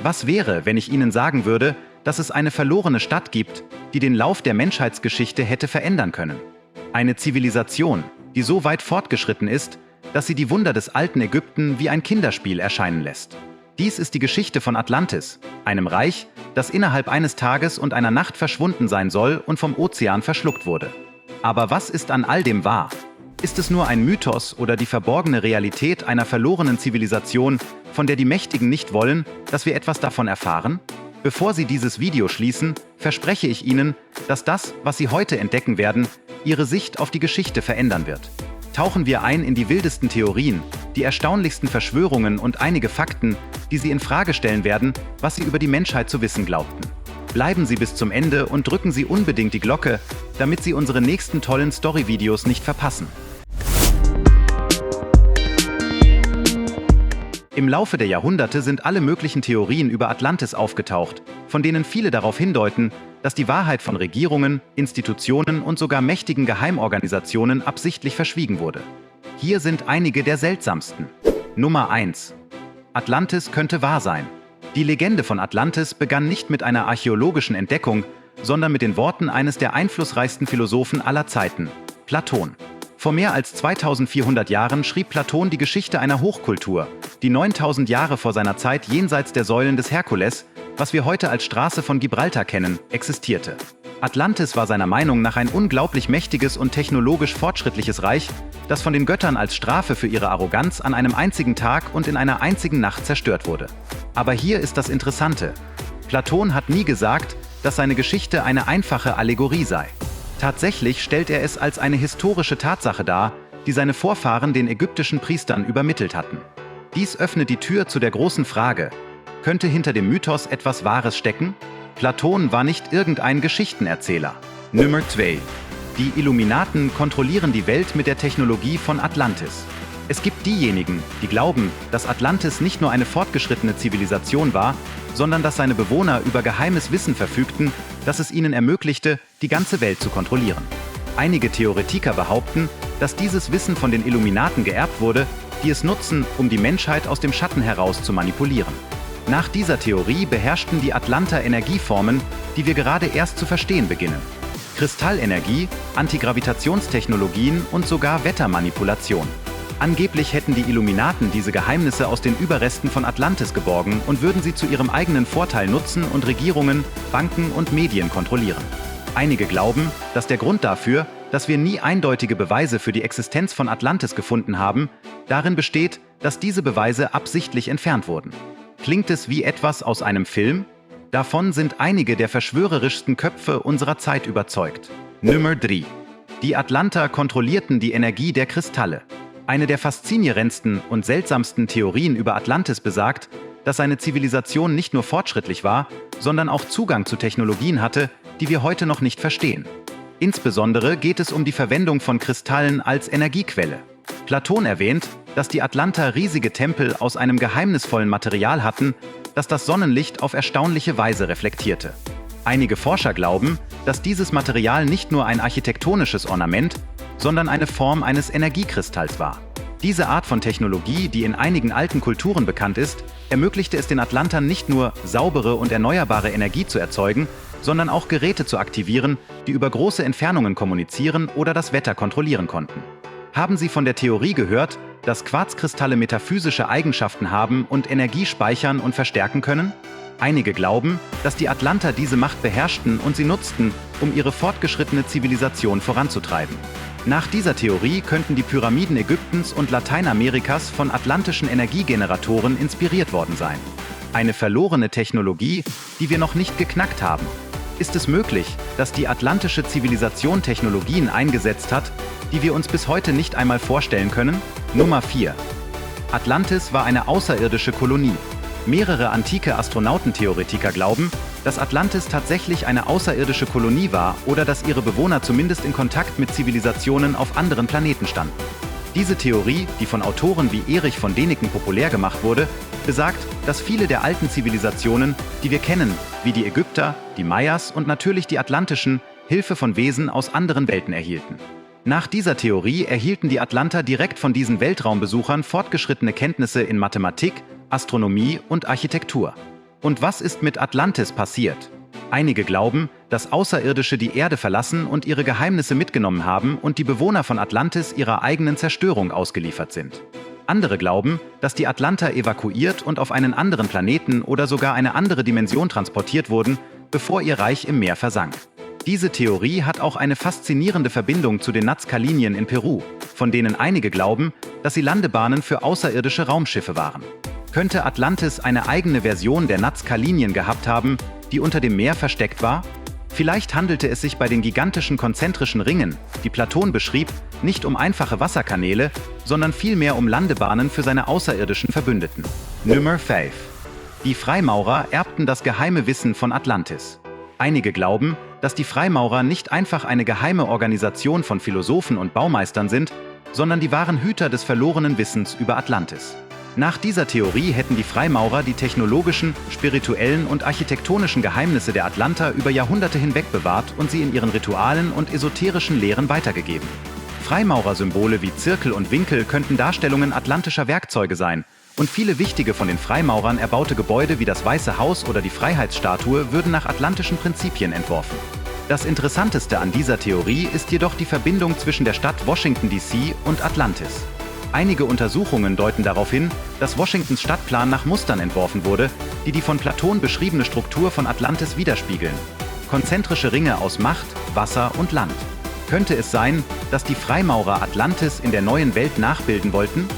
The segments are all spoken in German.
Was wäre, wenn ich Ihnen sagen würde, dass es eine verlorene Stadt gibt, die den Lauf der Menschheitsgeschichte hätte verändern können? Eine Zivilisation, die so weit fortgeschritten ist, dass sie die Wunder des alten Ägypten wie ein Kinderspiel erscheinen lässt. Dies ist die Geschichte von Atlantis, einem Reich, das innerhalb eines Tages und einer Nacht verschwunden sein soll und vom Ozean verschluckt wurde. Aber was ist an all dem wahr? Ist es nur ein Mythos oder die verborgene Realität einer verlorenen Zivilisation, von der die Mächtigen nicht wollen, dass wir etwas davon erfahren? Bevor Sie dieses Video schließen, verspreche ich Ihnen, dass das, was Sie heute entdecken werden, Ihre Sicht auf die Geschichte verändern wird. Tauchen wir ein in die wildesten Theorien, die erstaunlichsten Verschwörungen und einige Fakten, die Sie in Frage stellen werden, was Sie über die Menschheit zu wissen glaubten. Bleiben Sie bis zum Ende und drücken Sie unbedingt die Glocke, damit Sie unsere nächsten tollen Story-Videos nicht verpassen. Im Laufe der Jahrhunderte sind alle möglichen Theorien über Atlantis aufgetaucht, von denen viele darauf hindeuten, dass die Wahrheit von Regierungen, Institutionen und sogar mächtigen Geheimorganisationen absichtlich verschwiegen wurde. Hier sind einige der seltsamsten. Nummer 1. Atlantis könnte wahr sein. Die Legende von Atlantis begann nicht mit einer archäologischen Entdeckung, sondern mit den Worten eines der einflussreichsten Philosophen aller Zeiten, Platon. Vor mehr als 2400 Jahren schrieb Platon die Geschichte einer Hochkultur, die 9000 Jahre vor seiner Zeit jenseits der Säulen des Herkules, was wir heute als Straße von Gibraltar kennen, existierte. Atlantis war seiner Meinung nach ein unglaublich mächtiges und technologisch fortschrittliches Reich, das von den Göttern als Strafe für ihre Arroganz an einem einzigen Tag und in einer einzigen Nacht zerstört wurde. Aber hier ist das Interessante. Platon hat nie gesagt, dass seine Geschichte eine einfache Allegorie sei. Tatsächlich stellt er es als eine historische Tatsache dar, die seine Vorfahren den ägyptischen Priestern übermittelt hatten. Dies öffnet die Tür zu der großen Frage: Könnte hinter dem Mythos etwas Wahres stecken? Platon war nicht irgendein Geschichtenerzähler. Nummer 2. Die Illuminaten kontrollieren die Welt mit der Technologie von Atlantis. Es gibt diejenigen, die glauben, dass Atlantis nicht nur eine fortgeschrittene Zivilisation war, sondern dass seine Bewohner über geheimes Wissen verfügten, das es ihnen ermöglichte, die ganze Welt zu kontrollieren. Einige Theoretiker behaupten, dass dieses Wissen von den Illuminaten geerbt wurde, die es nutzen, um die Menschheit aus dem Schatten heraus zu manipulieren. Nach dieser Theorie beherrschten die Atlanter Energieformen, die wir gerade erst zu verstehen beginnen. Kristallenergie, Antigravitationstechnologien und sogar Wettermanipulation. Angeblich hätten die Illuminaten diese Geheimnisse aus den Überresten von Atlantis geborgen und würden sie zu ihrem eigenen Vorteil nutzen und Regierungen, Banken und Medien kontrollieren. Einige glauben, dass der Grund dafür, dass wir nie eindeutige Beweise für die Existenz von Atlantis gefunden haben, darin besteht, dass diese Beweise absichtlich entfernt wurden. Klingt es wie etwas aus einem Film? Davon sind einige der verschwörerischsten Köpfe unserer Zeit überzeugt. Nummer 3. Die Atlanter kontrollierten die Energie der Kristalle. Eine der faszinierendsten und seltsamsten Theorien über Atlantis besagt, dass seine Zivilisation nicht nur fortschrittlich war, sondern auch Zugang zu Technologien hatte, die wir heute noch nicht verstehen. Insbesondere geht es um die Verwendung von Kristallen als Energiequelle. Platon erwähnt, dass die Atlanter riesige Tempel aus einem geheimnisvollen Material hatten, das das Sonnenlicht auf erstaunliche Weise reflektierte. Einige Forscher glauben, dass dieses Material nicht nur ein architektonisches Ornament, sondern eine Form eines Energiekristalls war. Diese Art von Technologie, die in einigen alten Kulturen bekannt ist, ermöglichte es den Atlantern nicht nur, saubere und erneuerbare Energie zu erzeugen, sondern auch Geräte zu aktivieren, die über große Entfernungen kommunizieren oder das Wetter kontrollieren konnten. Haben Sie von der Theorie gehört, dass Quarzkristalle metaphysische Eigenschaften haben und Energie speichern und verstärken können? Einige glauben, dass die Atlanter diese Macht beherrschten und sie nutzten, um ihre fortgeschrittene Zivilisation voranzutreiben. Nach dieser Theorie könnten die Pyramiden Ägyptens und Lateinamerikas von atlantischen Energiegeneratoren inspiriert worden sein. Eine verlorene Technologie, die wir noch nicht geknackt haben. Ist es möglich, dass die atlantische Zivilisation Technologien eingesetzt hat, die wir uns bis heute nicht einmal vorstellen können? Nummer 4. Atlantis war eine außerirdische Kolonie. Mehrere antike Astronautentheoretiker glauben, dass Atlantis tatsächlich eine außerirdische Kolonie war oder dass ihre Bewohner zumindest in Kontakt mit Zivilisationen auf anderen Planeten standen. Diese Theorie, die von Autoren wie Erich von Däniken populär gemacht wurde, besagt, dass viele der alten Zivilisationen, die wir kennen, wie die Ägypter, die Mayas und natürlich die atlantischen, Hilfe von Wesen aus anderen Welten erhielten. Nach dieser Theorie erhielten die Atlanter direkt von diesen Weltraumbesuchern fortgeschrittene Kenntnisse in Mathematik, Astronomie und Architektur. Und was ist mit Atlantis passiert? Einige glauben, dass Außerirdische die Erde verlassen und ihre Geheimnisse mitgenommen haben und die Bewohner von Atlantis ihrer eigenen Zerstörung ausgeliefert sind. Andere glauben, dass die Atlanter evakuiert und auf einen anderen Planeten oder sogar eine andere Dimension transportiert wurden, bevor ihr Reich im Meer versank. Diese Theorie hat auch eine faszinierende Verbindung zu den Nazca-Linien in Peru, von denen einige glauben, dass sie Landebahnen für außerirdische Raumschiffe waren. Könnte Atlantis eine eigene Version der Nazca-Linien gehabt haben, die unter dem Meer versteckt war? Vielleicht handelte es sich bei den gigantischen konzentrischen Ringen, die Platon beschrieb, nicht um einfache Wasserkanäle, sondern vielmehr um Landebahnen für seine außerirdischen Verbündeten. Nummer 5. Die Freimaurer erbten das geheime Wissen von Atlantis. Einige glauben, dass die Freimaurer nicht einfach eine geheime Organisation von Philosophen und Baumeistern sind, sondern die wahren Hüter des verlorenen Wissens über Atlantis. Nach dieser Theorie hätten die Freimaurer die technologischen, spirituellen und architektonischen Geheimnisse der Atlanter über Jahrhunderte hinweg bewahrt und sie in ihren Ritualen und esoterischen Lehren weitergegeben. Freimaurersymbole wie Zirkel und Winkel könnten Darstellungen atlantischer Werkzeuge sein, und viele wichtige von den Freimaurern erbaute Gebäude wie das Weiße Haus oder die Freiheitsstatue würden nach atlantischen Prinzipien entworfen. Das Interessanteste an dieser Theorie ist jedoch die Verbindung zwischen der Stadt Washington D.C. und Atlantis. Einige Untersuchungen deuten darauf hin, dass Washingtons Stadtplan nach Mustern entworfen wurde, die die von Platon beschriebene Struktur von Atlantis widerspiegeln. Konzentrische Ringe aus Macht, Wasser und Land. Könnte es sein, dass die Freimaurer Atlantis in der neuen Welt nachbilden wollten?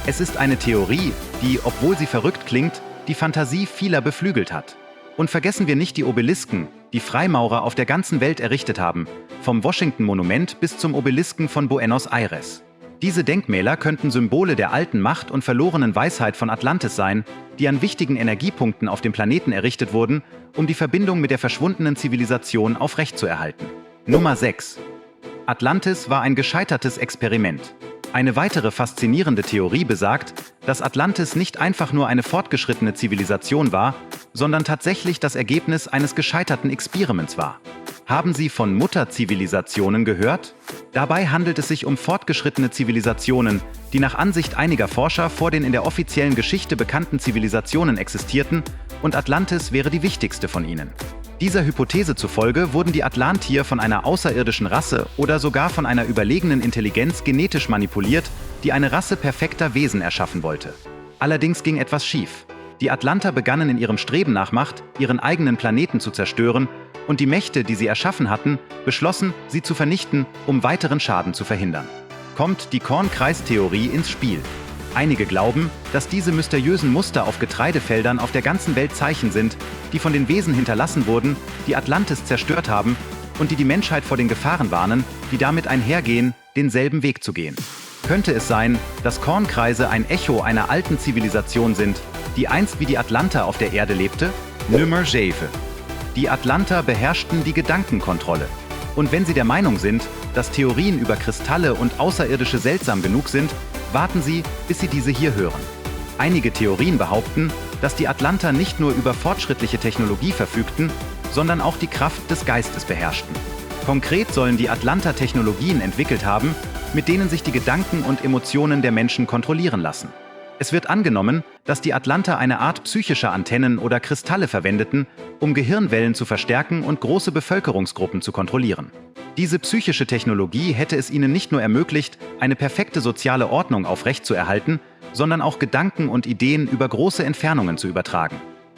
Es ist eine Theorie, die, obwohl sie verrückt klingt, die Fantasie vieler beflügelt hat. Und vergessen wir nicht die Obelisken, die Freimaurer auf der ganzen Welt errichtet haben, vom Washington-Monument bis zum Obelisken von Buenos Aires. Diese Denkmäler könnten Symbole der alten Macht und verlorenen Weisheit von Atlantis sein, die an wichtigen Energiepunkten auf dem Planeten errichtet wurden, um die Verbindung mit der verschwundenen Zivilisation aufrechtzuerhalten. Nummer 6. Atlantis war ein gescheitertes Experiment. Eine weitere faszinierende Theorie besagt, dass Atlantis nicht einfach nur eine fortgeschrittene Zivilisation war, sondern tatsächlich das Ergebnis eines gescheiterten Experiments war. Haben Sie von Mutterzivilisationen gehört? Dabei handelt es sich um fortgeschrittene Zivilisationen, die nach Ansicht einiger Forscher vor den in der offiziellen Geschichte bekannten Zivilisationen existierten, und Atlantis wäre die wichtigste von ihnen. Dieser Hypothese zufolge wurden die Atlantier von einer außerirdischen Rasse oder sogar von einer überlegenen Intelligenz genetisch manipuliert, die eine Rasse perfekter Wesen erschaffen wollte. Allerdings ging etwas schief. Die Atlanter begannen in ihrem Streben nach Macht, ihren eigenen Planeten zu zerstören, und die Mächte, die sie erschaffen hatten, beschlossen, sie zu vernichten, um weiteren Schaden zu verhindern. Kommt die Kornkreistheorie ins Spiel. Einige glauben, dass diese mysteriösen Muster auf Getreidefeldern auf der ganzen Welt Zeichen sind, die von den Wesen hinterlassen wurden, die Atlantis zerstört haben und die die Menschheit vor den Gefahren warnen, die damit einhergehen, denselben Weg zu gehen. Könnte es sein, dass Kornkreise ein Echo einer alten Zivilisation sind, die einst wie die Atlanter auf der Erde lebte? Nummer 7. Die Atlanter beherrschten die Gedankenkontrolle. Und wenn Sie der Meinung sind, dass Theorien über Kristalle und Außerirdische seltsam genug sind, warten Sie, bis Sie diese hier hören. Einige Theorien behaupten, dass die Atlanter nicht nur über fortschrittliche Technologie verfügten, sondern auch die Kraft des Geistes beherrschten. Konkret sollen die Atlanter Technologien entwickelt haben, mit denen sich die Gedanken und Emotionen der Menschen kontrollieren lassen. Es wird angenommen, dass die Atlanter eine Art psychischer Antennen oder Kristalle verwendeten, um Gehirnwellen zu verstärken und große Bevölkerungsgruppen zu kontrollieren. Diese psychische Technologie hätte es ihnen nicht nur ermöglicht, eine perfekte soziale Ordnung aufrechtzuerhalten, sondern auch Gedanken und Ideen über große Entfernungen zu übertragen.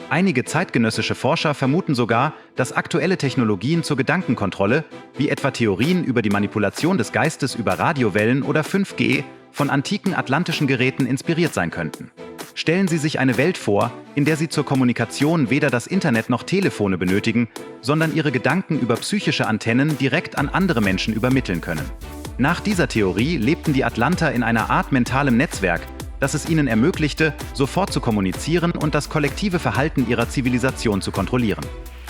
Einige zeitgenössische Forscher vermuten sogar, dass aktuelle Technologien zur Gedankenkontrolle, wie etwa Theorien über die Manipulation des Geistes über Radiowellen oder 5G, von antiken atlantischen Geräten inspiriert sein könnten. Stellen Sie sich eine Welt vor, in der Sie zur Kommunikation weder das Internet noch Telefone benötigen, sondern Ihre Gedanken über psychische Antennen direkt an andere Menschen übermitteln können. Nach dieser Theorie lebten die Atlanter in einer Art mentalem Netzwerk, das es ihnen ermöglichte, sofort zu kommunizieren und das kollektive Verhalten ihrer Zivilisation zu kontrollieren.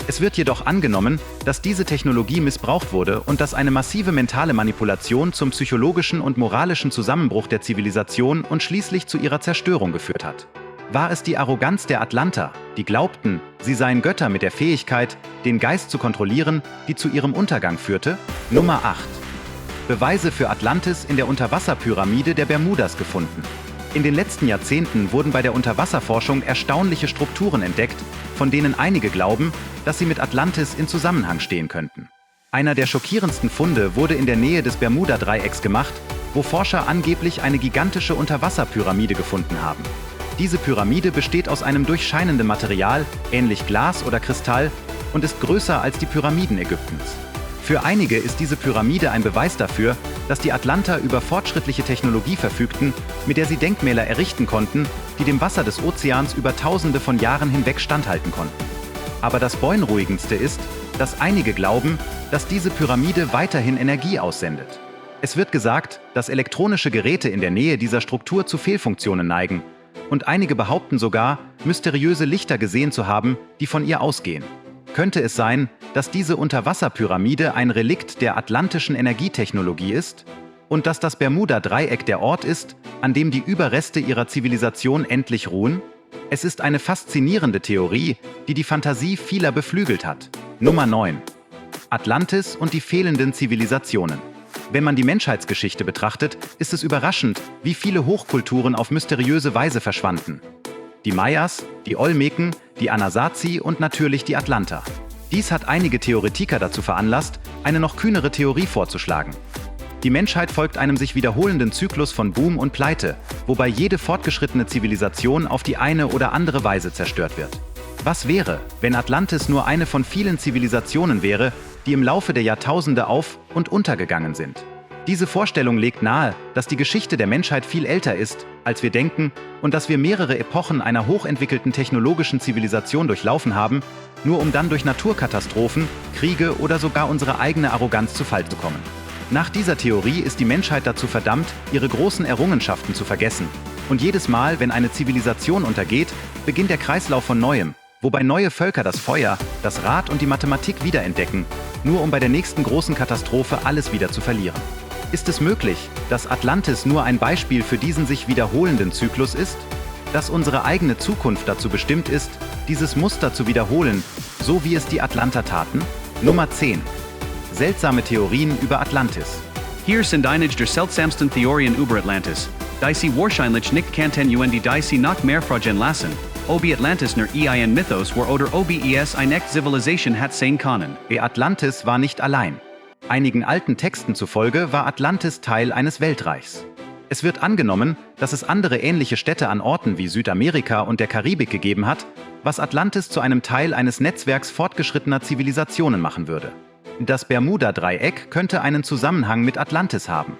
Es wird jedoch angenommen, dass diese Technologie missbraucht wurde und dass eine massive mentale Manipulation zum psychologischen und moralischen Zusammenbruch der Zivilisation und schließlich zu ihrer Zerstörung geführt hat. War es die Arroganz der Atlanter, die glaubten, sie seien Götter mit der Fähigkeit, den Geist zu kontrollieren, die zu ihrem Untergang führte? Nummer 8. Beweise für Atlantis in der Unterwasserpyramide der Bermudas gefunden. In den letzten Jahrzehnten wurden bei der Unterwasserforschung erstaunliche Strukturen entdeckt, von denen einige glauben, dass sie mit Atlantis in Zusammenhang stehen könnten. Einer der schockierendsten Funde wurde in der Nähe des Bermuda-Dreiecks gemacht, wo Forscher angeblich eine gigantische Unterwasserpyramide gefunden haben. Diese Pyramide besteht aus einem durchscheinenden Material, ähnlich Glas oder Kristall, und ist größer als die Pyramiden Ägyptens. Für einige ist diese Pyramide ein Beweis dafür, dass die Atlanter über fortschrittliche Technologie verfügten, mit der sie Denkmäler errichten konnten, die dem Wasser des Ozeans über Tausende von Jahren hinweg standhalten konnten. Aber das Beunruhigendste ist, dass einige glauben, dass diese Pyramide weiterhin Energie aussendet. Es wird gesagt, dass elektronische Geräte in der Nähe dieser Struktur zu Fehlfunktionen neigen, und einige behaupten sogar, mysteriöse Lichter gesehen zu haben, die von ihr ausgehen. Könnte es sein, dass diese Unterwasserpyramide ein Relikt der atlantischen Energietechnologie ist? Und dass das Bermuda-Dreieck der Ort ist, an dem die Überreste ihrer Zivilisation endlich ruhen? Es ist eine faszinierende Theorie, die die Fantasie vieler beflügelt hat. Nummer 9. Atlantis und die fehlenden Zivilisationen. Wenn man die Menschheitsgeschichte betrachtet, ist es überraschend, wie viele Hochkulturen auf mysteriöse Weise verschwanden. Die Mayas, die Olmeken, die Anasazi und natürlich die Atlanter. Dies hat einige Theoretiker dazu veranlasst, eine noch kühnere Theorie vorzuschlagen. Die Menschheit folgt einem sich wiederholenden Zyklus von Boom und Pleite, wobei jede fortgeschrittene Zivilisation auf die eine oder andere Weise zerstört wird. Was wäre, wenn Atlantis nur eine von vielen Zivilisationen wäre, die im Laufe der Jahrtausende auf- und untergegangen sind? Diese Vorstellung legt nahe, dass die Geschichte der Menschheit viel älter ist, als wir denken, und dass wir mehrere Epochen einer hochentwickelten technologischen Zivilisation durchlaufen haben, nur um dann durch Naturkatastrophen, Kriege oder sogar unsere eigene Arroganz zu Fall zu kommen. Nach dieser Theorie ist die Menschheit dazu verdammt, ihre großen Errungenschaften zu vergessen. Und jedes Mal, wenn eine Zivilisation untergeht, beginnt der Kreislauf von Neuem, wobei neue Völker das Feuer, das Rad und die Mathematik wiederentdecken, nur um bei der nächsten großen Katastrophe alles wieder zu verlieren. Ist es möglich, dass Atlantis nur ein Beispiel für diesen sich wiederholenden Zyklus ist? Dass unsere eigene Zukunft dazu bestimmt ist, dieses Muster zu wiederholen, so wie es die Atlanter taten? Nummer 10. Seltsame Theorien über Atlantis. Hier sind einige der seltsamsten Theorien über Atlantis, die sie wahrscheinlich nicht kannten und die sie noch mehr fragen lassen, ob Atlantis nur ein Mythos war oder ob es eine echte Zivilisation hat sein können. Atlantis war nicht allein. Einigen alten Texten zufolge war Atlantis Teil eines Weltreichs. Es wird angenommen, dass es andere ähnliche Städte an Orten wie Südamerika und der Karibik gegeben hat, was Atlantis zu einem Teil eines Netzwerks fortgeschrittener Zivilisationen machen würde. Das Bermuda-Dreieck könnte einen Zusammenhang mit Atlantis haben.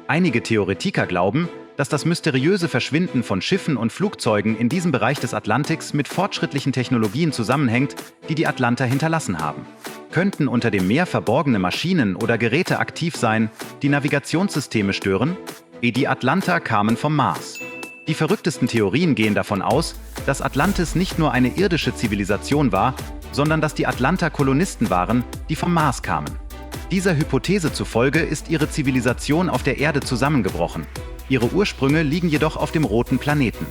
Einige Theoretiker glauben, dass das mysteriöse Verschwinden von Schiffen und Flugzeugen in diesem Bereich des Atlantiks mit fortschrittlichen Technologien zusammenhängt, die die Atlanter hinterlassen haben. Könnten unter dem Meer verborgene Maschinen oder Geräte aktiv sein, die Navigationssysteme stören? Die Atlanter kamen vom Mars. Die verrücktesten Theorien gehen davon aus, dass Atlantis nicht nur eine irdische Zivilisation war, sondern dass die Atlanter Kolonisten waren, die vom Mars kamen. Dieser Hypothese zufolge ist ihre Zivilisation auf der Erde zusammengebrochen. Ihre Ursprünge liegen jedoch auf dem roten Planeten.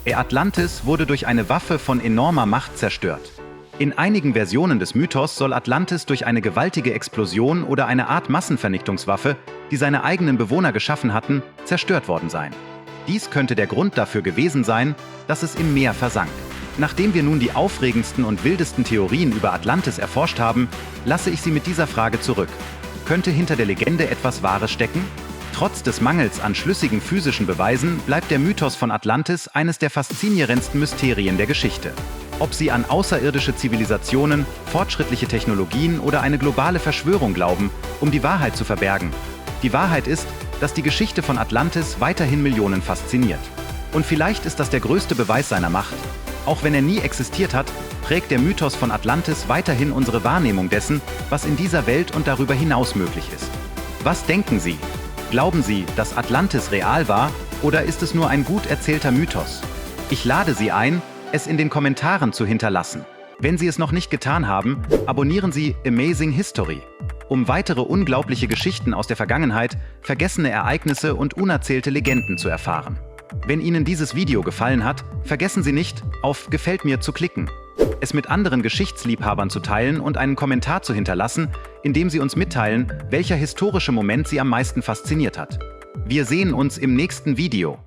Atlantis wurde durch eine Waffe von enormer Macht zerstört. In einigen Versionen des Mythos soll Atlantis durch eine gewaltige Explosion oder eine Art Massenvernichtungswaffe, die seine eigenen Bewohner geschaffen hatten, zerstört worden sein. Dies könnte der Grund dafür gewesen sein, dass es im Meer versank. Nachdem wir nun die aufregendsten und wildesten Theorien über Atlantis erforscht haben, lasse ich Sie mit dieser Frage zurück. Könnte hinter der Legende etwas Wahres stecken? Trotz des Mangels an schlüssigen physischen Beweisen bleibt der Mythos von Atlantis eines der faszinierendsten Mysterien der Geschichte. Ob Sie an außerirdische Zivilisationen, fortschrittliche Technologien oder eine globale Verschwörung glauben, um die Wahrheit zu verbergen. Die Wahrheit ist, dass die Geschichte von Atlantis weiterhin Millionen fasziniert. Und vielleicht ist das der größte Beweis seiner Macht. Auch wenn er nie existiert hat, prägt der Mythos von Atlantis weiterhin unsere Wahrnehmung dessen, was in dieser Welt und darüber hinaus möglich ist. Was denken Sie? Glauben Sie, dass Atlantis real war, oder ist es nur ein gut erzählter Mythos? Ich lade Sie ein, es in den Kommentaren zu hinterlassen. Wenn Sie es noch nicht getan haben, abonnieren Sie Amazing History, um weitere unglaubliche Geschichten aus der Vergangenheit, vergessene Ereignisse und unerzählte Legenden zu erfahren. Wenn Ihnen dieses Video gefallen hat, vergessen Sie nicht, auf Gefällt mir zu klicken, es mit anderen Geschichtsliebhabern zu teilen und einen Kommentar zu hinterlassen, in dem Sie uns mitteilen, welcher historische Moment Sie am meisten fasziniert hat. Wir sehen uns im nächsten Video.